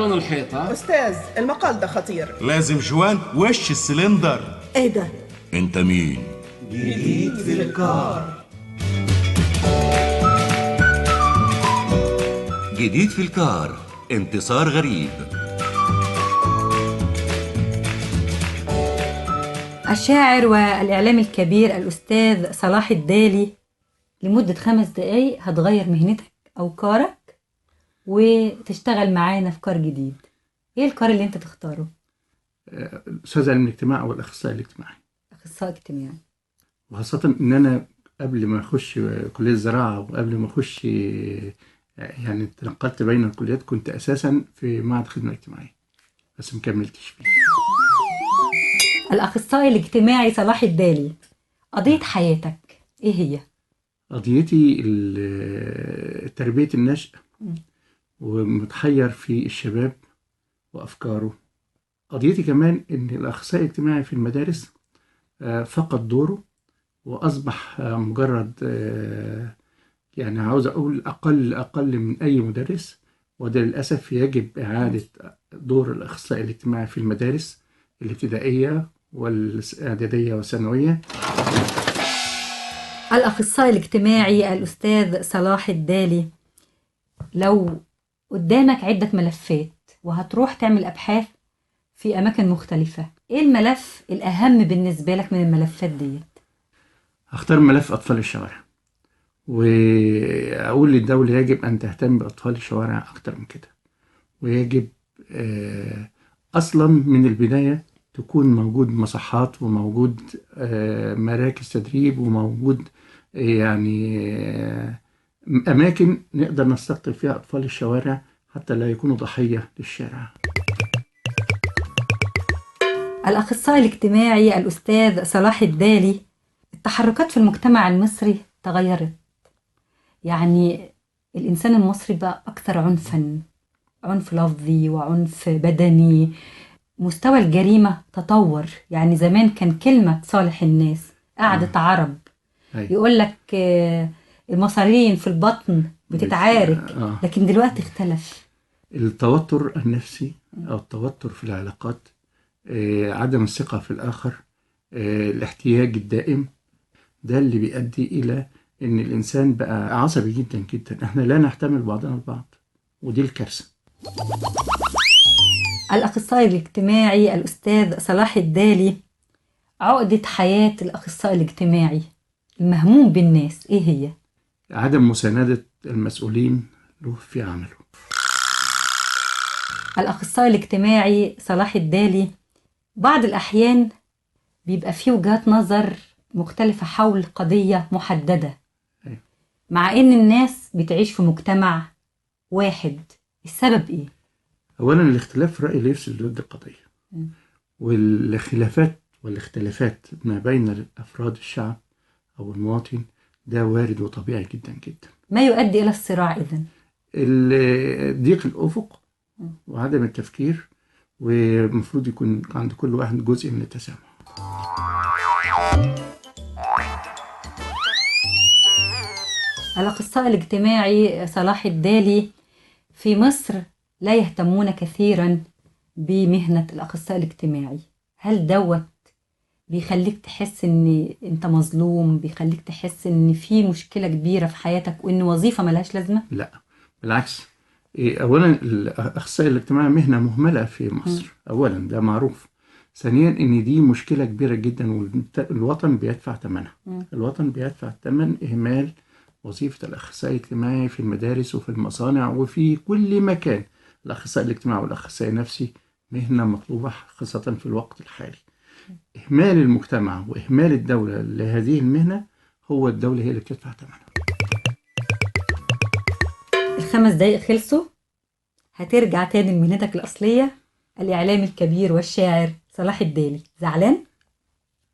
لون الحيطة؟ أستاذ، المقال ده خطير. لازم جوان وش السلندر. ايه ده؟ انت مين؟ جديد في الكار. جديد في الكار، انتصار غريب. الشاعر والإعلامي الكبير الأستاذ صلاح الدالي لمدة 5 دقايق هتغير مهنتك أو كارك وتشتغل معانا في كار جديد. إيه الكار اللي أنت تختاره؟ أستاذ علم الاجتماع أو الأخصائي الاجتماعي. أخصائي اجتماعي. وخاصة إن أنا قبل ما أخش كلية الزراعة وقبل ما أخش يعني تنقلت بين الكليات، كنت أساسا في معهد خدمة اجتماعية بس مكملتش فيه. الأخصائي الاجتماعي صلاح الدالي، قضية حياتك إيه هي؟ قضيتي تربية النشء، ومتحير في الشباب وأفكاره. قضيتي كمان إن الأخصائي الاجتماعي في المدارس فقد دوره وأصبح مجرد يعني عاوز أقول أقل من أي مدرس، وده للأسف يجب إعادة دور الأخصائي الاجتماعي في المدارس الابتدائية والإعدادية والثانوية. الأخصائي الاجتماعي الأستاذ صلاح الدالي، لو قدامك عدة ملفات وهتروح تعمل أبحاث في أماكن مختلفة، إيه الملف الأهم بالنسبة لك من الملفات ديت؟ هختار ملف أطفال الشوارع، وأقول للدولة يجب أن تهتم بأطفال الشوارع أكتر من كده، ويجب أصلا من البداية تكون موجود مصحات وموجود مراكز تدريب وموجود يعني أماكن نقدر نستقطب فيها أطفال الشوارع حتى لا يكونوا ضحية للشارع. الأخصائي الاجتماعي الأستاذ صلاح الدالي، التحركات في المجتمع المصري تغيرت، يعني الإنسان المصري بقى أكثر عنفا، عنف لفظي وعنف بدني، مستوى الجريمة تطور. يعني زمان كان كلمة صالح الناس، قعدة عرب يقول لك المصارين في البطن بتتعارك، لكن دلوقتي اختلف. التوتر النفسي أو التوتر في العلاقات، عدم الثقة في الآخر، الاحتياج الدائم، ده اللي بيؤدي إلى إن الإنسان بقى عصبي جدا جدا. إحنا لا نحتمل بعضنا البعض، ودي الكارثة. الأخصائي الاجتماعي الأستاذ صلاح الدالي، عقدة حياة الأخصائي الاجتماعي المهموم بالناس إيه هي؟ عدم مساندة المسؤولين له في عمله. الأخصائي الاجتماعي صلاح الدالي، بعض الأحيان بيبقى فيه وجهات نظر مختلفة حول قضية محددة، مع إن الناس بتعيش في مجتمع واحد، السبب إيه؟ أولا الاختلاف في الرأي لا يفسد ضد القضية، والخلافات والاختلافات ما بين أفراد الشعب أو المواطن ده وارد وطبيعي جدا جدا. ما يؤدي إلى الصراع إذن؟ ضيق الأفق وعدم التفكير، ومفروض يكون عند كل واحد جزء من التسامح. الأخصائي الاجتماعي صلاح الدالي، في مصر لا يهتمون كثيرا بمهنة الأخصائي الاجتماعي، هل دوت بيخليك تحس ان انت مظلوم، بيخليك تحس ان في مشكلة كبيرة في حياتك وان وظيفة ملهاش لازمة؟ لا بالعكس. اولا الاخصائي الاجتماعي مهنة مهملة في مصر، اولا ده معروف. ثانيا ان دي مشكلة كبيرة جدا والوطن بيدفع ثمنها. الوطن بيدفع ثمن اهمال وظيفة الاخصائي الاجتماعي في المدارس وفي المصانع وفي كل مكان. الاخصائي الاجتماعي والاخصائي النفسي مهنة مطلوبة خاصة في الوقت الحالي. إهمال المجتمع وإهمال الدولة لهذه المهنة، هو الدولة هي اللي بتدفع ثمنها. 5 دقايق خلصوا، هترجع تاني لمهنتك الأصلية، الإعلامي الكبير والشاعر صلاح الدالي. زعلان؟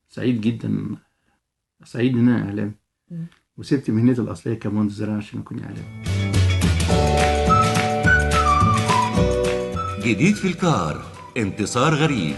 سعيد جدا، سعيد إن أنا إعلامي وسبت مهنتي الأصلية كمهندس زراعة عشان أكون إعلامي. جديد في الكار، انتصار غريب.